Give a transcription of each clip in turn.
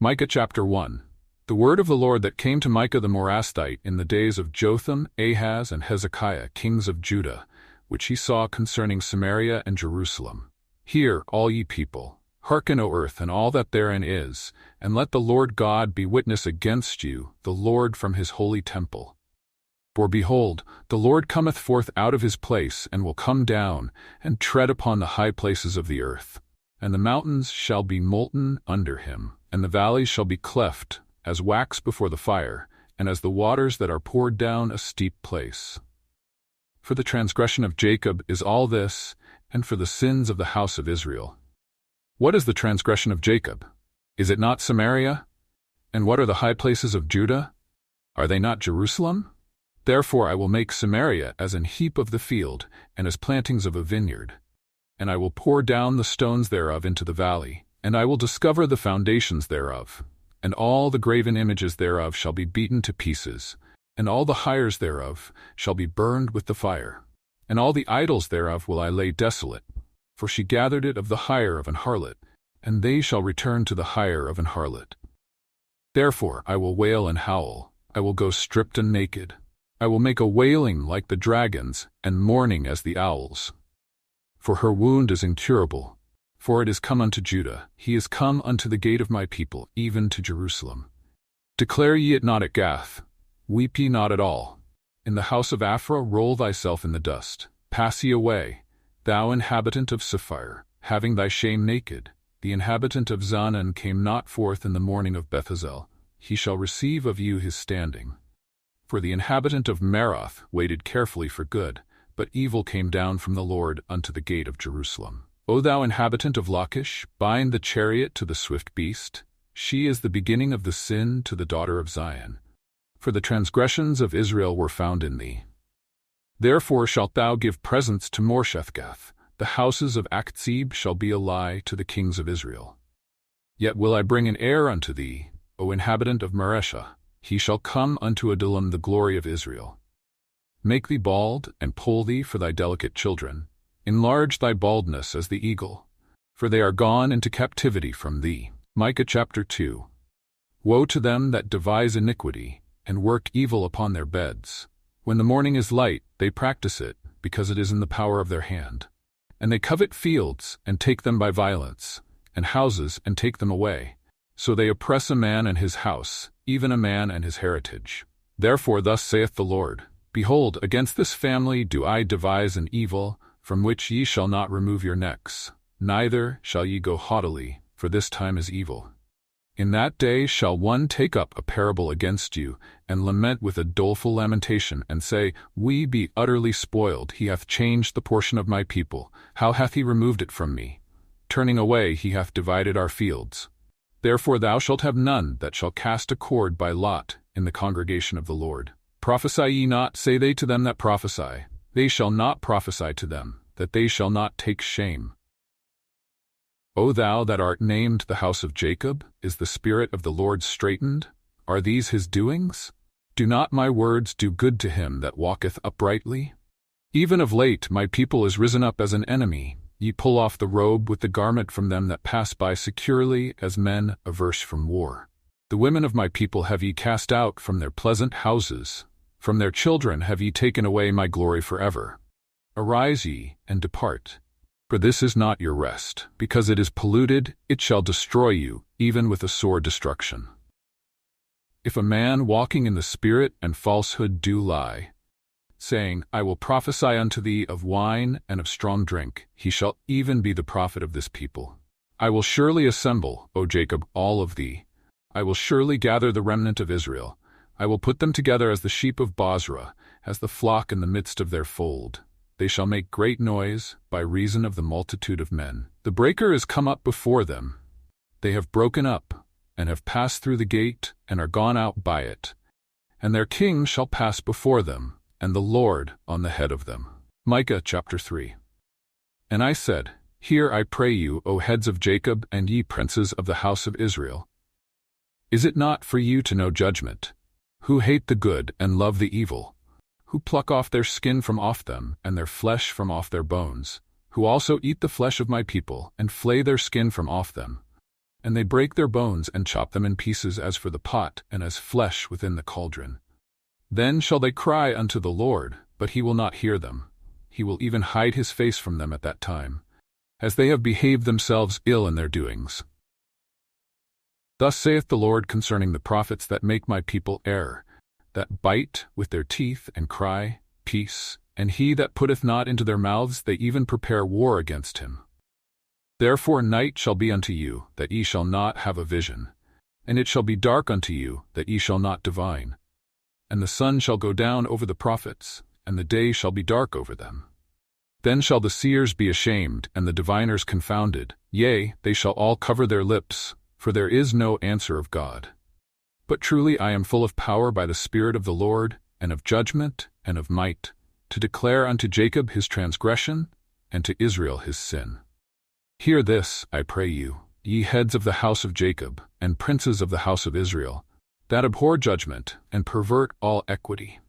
Micah chapter 1. The word of the Lord that came to Micah the Morasthite in the days of Jotham, Ahaz, and Hezekiah, kings of Judah, which he saw concerning Samaria and Jerusalem. Hear, all ye people, hearken, O earth, and all that therein is, and let the Lord God be witness against you, the Lord from his holy temple. For behold, the Lord cometh forth out of his place, and will come down, and tread upon the high places of the earth. And the mountains shall be molten under him, and the valleys shall be cleft, as wax before the fire, and as the waters that are poured down a steep place. For the transgression of Jacob is all this, and for the sins of the house of Israel. What is the transgression of Jacob? Is it not Samaria? And what are the high places of Judah? Are they not Jerusalem? Therefore I will make Samaria as an heap of the field, and as plantings of a vineyard. And I will pour down the stones thereof into the valley, and I will discover the foundations thereof. And all the graven images thereof shall be beaten to pieces, and all the hires thereof shall be burned with the fire. And all the idols thereof will I lay desolate, for she gathered it of the hire of an harlot, and they shall return to the hire of an harlot. Therefore I will wail and howl, I will go stripped and naked. I will make a wailing like the dragons, and mourning as the owls. For her wound is incurable, for it is come unto Judah, he is come unto the gate of my people, even to Jerusalem. Declare ye it not at Gath, weep ye not at all. In the house of Aphrah roll thyself in the dust, pass ye away, thou inhabitant of Sapphire, having thy shame naked. The inhabitant of Zaanan came not forth in the morning of Bethhazel, he shall receive of you his standing. For the inhabitant of Maroth waited carefully for good, but evil came down from the Lord unto the gate of Jerusalem. O thou inhabitant of Lachish, bind the chariot to the swift beast. She is the beginning of the sin to the daughter of Zion. For the transgressions of Israel were found in thee. Therefore shalt thou give presents to Moreshethgath. The houses of Achzib shall be a lie to the kings of Israel. Yet will I bring an heir unto thee, O inhabitant of Mareshah. He shall come unto Adullam the glory of Israel. Make thee bald, and pull thee for thy delicate children. Enlarge thy baldness as the eagle, for they are gone into captivity from thee. Micah chapter 2. Woe to them that devise iniquity, and work evil upon their beds. When the morning is light, they practice it, because it is in the power of their hand. And they covet fields, and take them by violence, and houses, and take them away. So they oppress a man and his house, even a man and his heritage. Therefore thus saith the Lord, Behold, against this family do I devise an evil, from which ye shall not remove your necks, neither shall ye go haughtily, for this time is evil. In that day shall one take up a parable against you, and lament with a doleful lamentation, and say, We be utterly spoiled, he hath changed the portion of my people, how hath he removed it from me? Turning away he hath divided our fields. Therefore thou shalt have none that shall cast a cord by lot in the congregation of the Lord. Prophesy ye not, say they to them that prophesy. They shall not prophesy to them, that they shall not take shame. O thou that art named the house of Jacob, is the spirit of the Lord straitened? Are these his doings? Do not my words do good to him that walketh uprightly? Even of late my people is risen up as an enemy. Ye pull off the robe with the garment from them that pass by securely, as men averse from war. The women of my people have ye cast out from their pleasant houses. From their children have ye taken away my glory forever. Arise ye, and depart. For this is not your rest. Because it is polluted, it shall destroy you, even with a sore destruction. If a man walking in the Spirit and falsehood do lie, saying, I will prophesy unto thee of wine and of strong drink, he shall even be the prophet of this people. I will surely assemble, O Jacob, all of thee. I will surely gather the remnant of Israel. I will put them together as the sheep of Bozrah, as the flock in the midst of their fold. They shall make great noise by reason of the multitude of men. The breaker is come up before them. They have broken up, and have passed through the gate, and are gone out by it. And their king shall pass before them, and the Lord on the head of them. Micah chapter 3. And I said, Hear, I pray you, O heads of Jacob, and ye princes of the house of Israel. Is it not for you to know judgment, who hate the good and love the evil, who pluck off their skin from off them, and their flesh from off their bones, who also eat the flesh of my people, and flay their skin from off them, And they break their bones and chop them in pieces as for the pot and as flesh within the cauldron. Then shall they cry unto the Lord, but he will not hear them. He will even hide his face from them at that time, as they have behaved themselves ill in their doings. Thus saith the Lord concerning the prophets that make my people err, that bite with their teeth and cry, Peace, and he that putteth not into their mouths, they even prepare war against him. Therefore night shall be unto you, that ye shall not have a vision, and it shall be dark unto you, that ye shall not divine. And the sun shall go down over the prophets, and the day shall be dark over them. Then shall the seers be ashamed, and the diviners confounded, yea, they shall all cover their lips, for there is no answer of God. But truly I am full of power by the Spirit of the Lord, and of judgment, and of might, to declare unto Jacob his transgression, and to Israel his sin. Hear this, I pray you, ye heads of the house of Jacob, and princes of the house of Israel, that abhor judgment, and pervert all equity.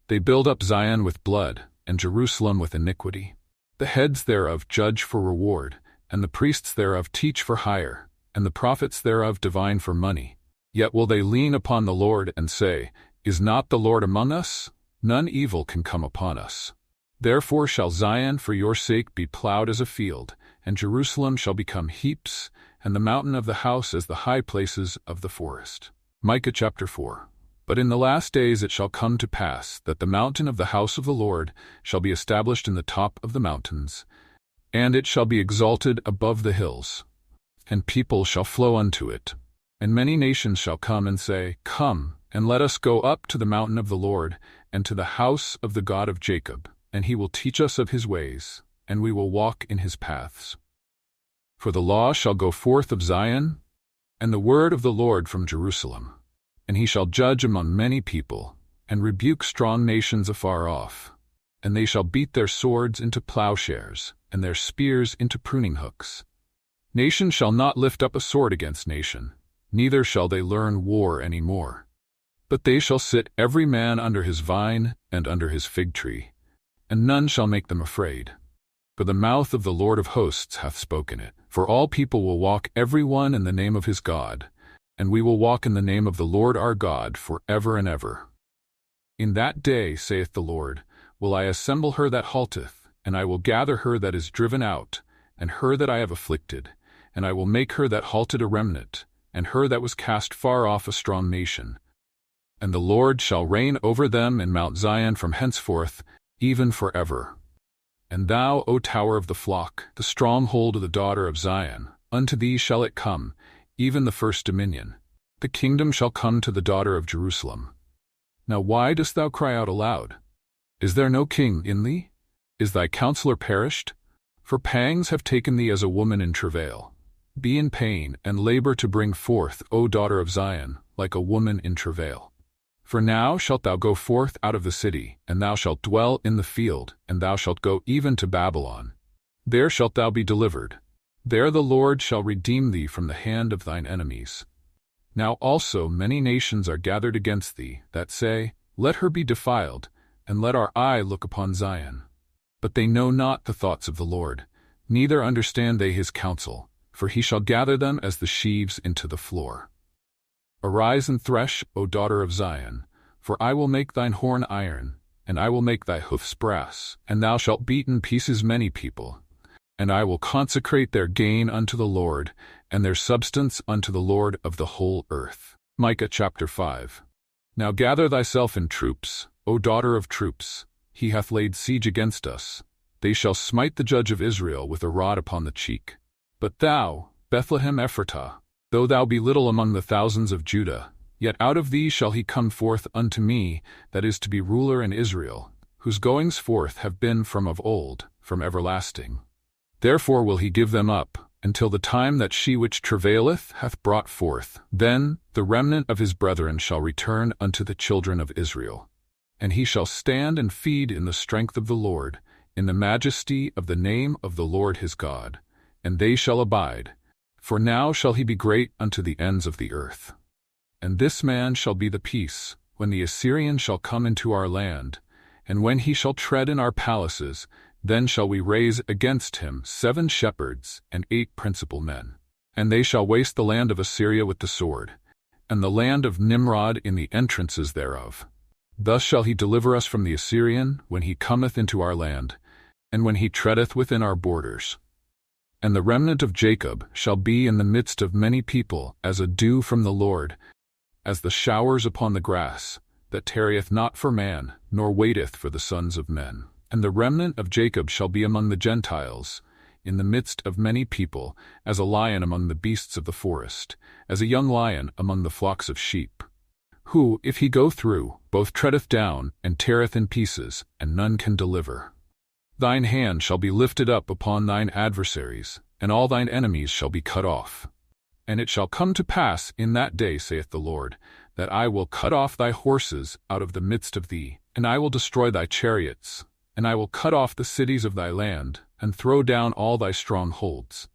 They build up Zion with blood, and Jerusalem with iniquity. The heads thereof judge for reward, and the priests thereof teach for hire, and the prophets thereof divine for money. Yet will they lean upon the Lord and say, Is not the Lord among us? None evil can come upon us. Therefore shall Zion for your sake be plowed as a field, and Jerusalem shall become heaps, and the mountain of the house as the high places of the forest. Micah chapter 4. But in the last days it shall come to pass that the mountain of the house of the Lord shall be established in the top of the mountains, and it shall be exalted above the hills, and people shall flow unto it. And many nations shall come and say, Come, and let us go up to the mountain of the Lord, and to the house of the God of Jacob, and he will teach us of his ways, and we will walk in his paths. For the law shall go forth of Zion, and the word of the Lord from Jerusalem. And he shall judge among many people, and rebuke strong nations afar off. And they shall beat their swords into plowshares, and their spears into pruning hooks. Nation shall not lift up a sword against nation, neither shall they learn war any more. But they shall sit every man under his vine and under his fig tree, and none shall make them afraid. For the mouth of the Lord of hosts hath spoken it. For all people will walk every one in the name of his God, and we will walk in the name of the Lord our God for ever and ever. In that day, saith the Lord, will I assemble her that halteth, and I will gather her that is driven out, and her that I have afflicted, and I will make her that halted a remnant, and her that was cast far off a strong nation. And the Lord shall reign over them in Mount Zion from henceforth, even forever. And thou, O tower of the flock, the stronghold of the daughter of Zion, unto thee shall it come, even the first dominion. The kingdom shall come to the daughter of Jerusalem. Now why dost thou cry out aloud? Is there no king in thee? Is thy counselor perished? For pangs have taken thee as a woman in travail. Be in pain, and labor to bring forth, O daughter of Zion, like a woman in travail. For now shalt thou go forth out of the city, and thou shalt dwell in the field, and thou shalt go even to Babylon. There shalt thou be delivered. There the Lord shall redeem thee from the hand of thine enemies. Now also many nations are gathered against thee, that say, Let her be defiled, and let our eye look upon Zion. But they know not the thoughts of the Lord, neither understand they his counsel, for he shall gather them as the sheaves into the floor. Arise and thresh, O daughter of Zion, for I will make thine horn iron, and I will make thy hoofs brass, and thou shalt beat in pieces many people. And I will consecrate their gain unto the Lord, and their substance unto the Lord of the whole earth. Micah chapter 5. Now gather thyself in troops, O daughter of troops. He hath laid siege against us. They shall smite the judge of Israel with a rod upon the cheek. But thou, Bethlehem Ephratah, though thou be little among the thousands of Judah, yet out of thee shall he come forth unto me, that is to be ruler in Israel, whose goings forth have been from of old, from everlasting. Therefore will he give them up, until the time that she which travaileth hath brought forth. Then the remnant of his brethren shall return unto the children of Israel. And he shall stand and feed in the strength of the Lord, in the majesty of the name of the Lord his God. And they shall abide. For now shall he be great unto the ends of the earth. And this man shall be the peace, when the Assyrian shall come into our land, and when he shall tread in our palaces, then shall we raise against him 7 shepherds and 8 principal men. And they shall waste the land of Assyria with the sword, and the land of Nimrod in the entrances thereof. Thus shall he deliver us from the Assyrian when he cometh into our land, and when he treadeth within our borders. And the remnant of Jacob shall be in the midst of many people as a dew from the Lord, as the showers upon the grass, that tarrieth not for man, nor waiteth for the sons of men. And the remnant of Jacob shall be among the Gentiles, in the midst of many people, as a lion among the beasts of the forest, as a young lion among the flocks of sheep. Who, if he go through, both treadeth down, and teareth in pieces, and none can deliver. Thine hand shall be lifted up upon thine adversaries, and all thine enemies shall be cut off. And it shall come to pass in that day, saith the Lord, that I will cut off thy horses out of the midst of thee, and I will destroy thy chariots, and I will cut off the cities of thy land, and throw down all thy strongholds.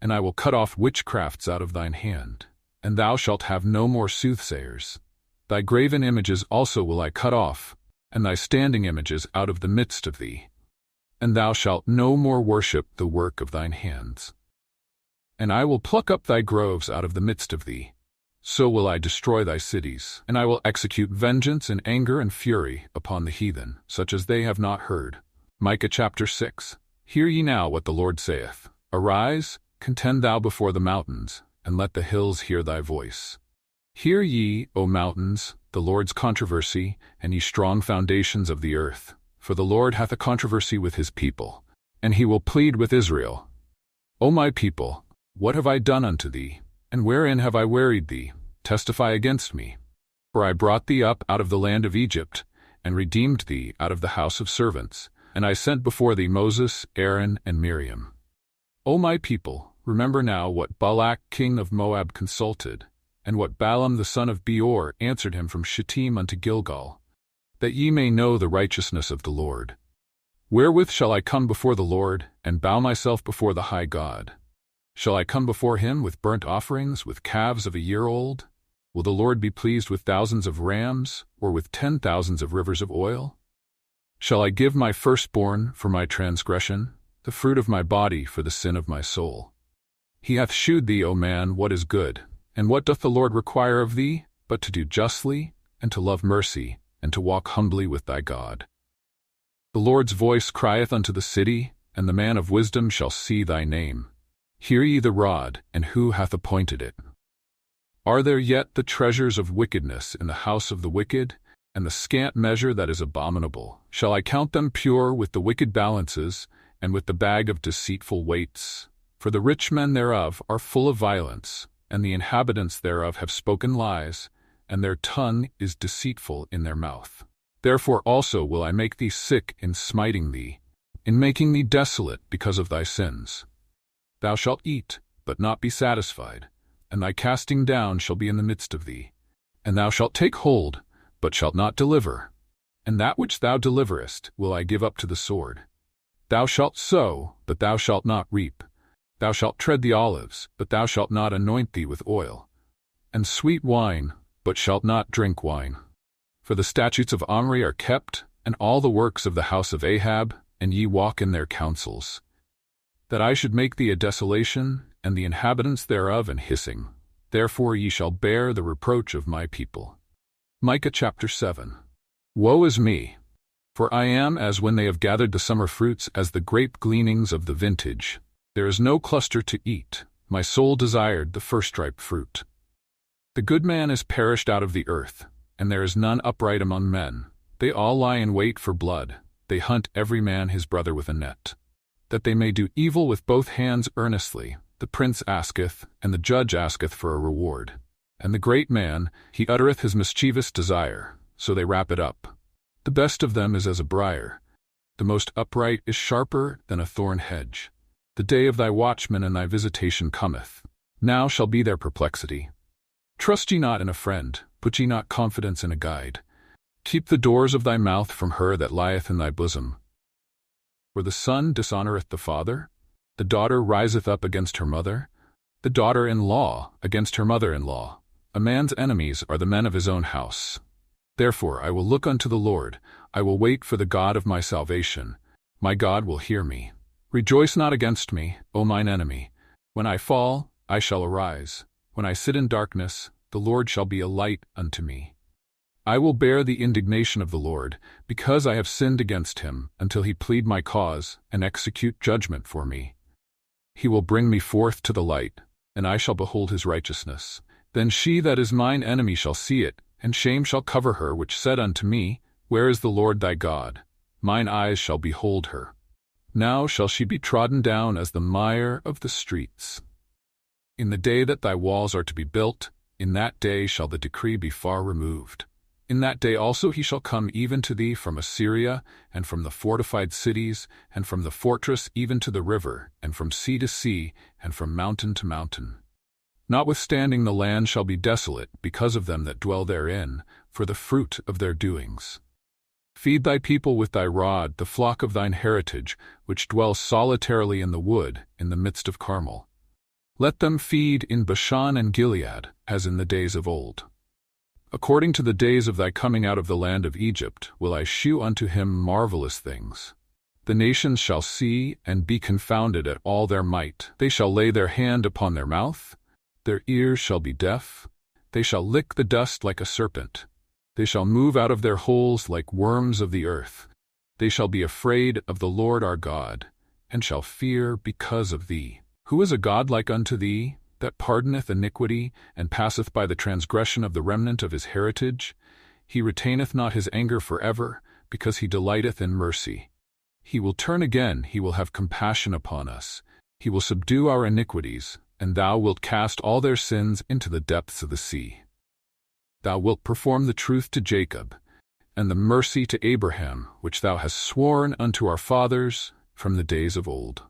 And I will cut off witchcrafts out of thine hand, and thou shalt have no more soothsayers. Thy graven images also will I cut off, and thy standing images out of the midst of thee. And thou shalt no more worship the work of thine hands. And I will pluck up thy groves out of the midst of thee. So will I destroy thy cities, and I will execute vengeance and anger and fury upon the heathen, such as they have not heard. Micah chapter 6. Hear ye now what the Lord saith. Arise, contend thou before the mountains, and let the hills hear thy voice. Hear ye, O mountains, the Lord's controversy, and ye strong foundations of the earth. For the Lord hath a controversy with his people, and he will plead with Israel. O my people, what have I done unto thee? And wherein have I wearied thee? Testify against me. For I brought thee up out of the land of Egypt, and redeemed thee out of the house of servants, and I sent before thee Moses, Aaron, and Miriam. O my people, remember now what Balak king of Moab consulted, and what Balaam the son of Beor answered him from Shittim unto Gilgal, that ye may know the righteousness of the Lord. Wherewith shall I come before the Lord, and bow myself before the high God? Shall I come before him with burnt offerings, with calves of a year old? Will the Lord be pleased with thousands of rams, or with 10,000s of rivers of oil? Shall I give my firstborn for my transgression, the fruit of my body for the sin of my soul? He hath shewed thee, O man, what is good. And what doth the Lord require of thee, but to do justly, and to love mercy, and to walk humbly with thy God? The Lord's voice crieth unto the city, and the man of wisdom shall see thy name. Hear ye the rod, and who hath appointed it? Are there yet the treasures of wickedness in the house of the wicked, and the scant measure that is abominable? Shall I count them pure with the wicked balances, and with the bag of deceitful weights? For the rich men thereof are full of violence, and the inhabitants thereof have spoken lies, and their tongue is deceitful in their mouth. Therefore also will I make thee sick in smiting thee, in making thee desolate because of thy sins. Thou shalt eat, but not be satisfied, and thy casting down shall be in the midst of thee. And thou shalt take hold, but shalt not deliver. And that which thou deliverest will I give up to the sword. Thou shalt sow, but thou shalt not reap. Thou shalt tread the olives, but thou shalt not anoint thee with oil. And sweet wine, but shalt not drink wine. For the statutes of Omri are kept, and all the works of the house of Ahab, and ye walk in their counsels. That I should make thee a desolation, and the inhabitants thereof an hissing. Therefore ye shall bear the reproach of my people. Micah chapter 7. Woe is me! For I am as when they have gathered the summer fruits, as the grape gleanings of the vintage. There is no cluster to eat. My soul desired the first-ripe fruit. The good man is perished out of the earth, and there is none upright among men. They all lie in wait for blood. They hunt every man his brother with a net. That they may do evil with both hands earnestly. The prince asketh, and the judge asketh for a reward. And the great man, he uttereth his mischievous desire, so they wrap it up. The best of them is as a briar. The most upright is sharper than a thorn hedge. The day of thy watchman and thy visitation cometh. Now shall be their perplexity. Trust ye not in a friend, put ye not confidence in a guide. Keep the doors of thy mouth from her that lieth in thy bosom. For the son dishonoureth the father, the daughter riseth up against her mother, the daughter-in-law against her mother-in-law. A man's enemies are the men of his own house. Therefore I will look unto the Lord, I will wait for the God of my salvation. My God will hear me. Rejoice not against me, O mine enemy. When I fall, I shall arise. When I sit in darkness, the Lord shall be a light unto me. I will bear the indignation of the Lord, because I have sinned against him, until he plead my cause, and execute judgment for me. He will bring me forth to the light, and I shall behold his righteousness. Then she that is mine enemy shall see it, and shame shall cover her which said unto me, Where is the Lord thy God? Mine eyes shall behold her. Now shall she be trodden down as the mire of the streets. In the day that thy walls are to be built, in that day shall the decree be far removed. In that day also he shall come even to thee from Assyria, and from the fortified cities, and from the fortress even to the river, and from sea to sea, and from mountain to mountain. Notwithstanding the land shall be desolate because of them that dwell therein, for the fruit of their doings. Feed thy people with thy rod, the flock of thine heritage, which dwells solitarily in the wood, in the midst of Carmel. Let them feed in Bashan and Gilead, as in the days of old. According to the days of thy coming out of the land of Egypt, will I shew unto him marvelous things. The nations shall see and be confounded at all their might. They shall lay their hand upon their mouth, their ears shall be deaf, they shall lick the dust like a serpent. They shall move out of their holes like worms of the earth. They shall be afraid of the Lord our God, and shall fear because of thee. Who is a God like unto thee, that pardoneth iniquity, and passeth by the transgression of the remnant of his heritage? He retaineth not his anger forever, because he delighteth in mercy. He will turn again, he will have compassion upon us. He will subdue our iniquities, and thou wilt cast all their sins into the depths of the sea. Thou wilt perform the truth to Jacob, and the mercy to Abraham, which thou hast sworn unto our fathers from the days of old.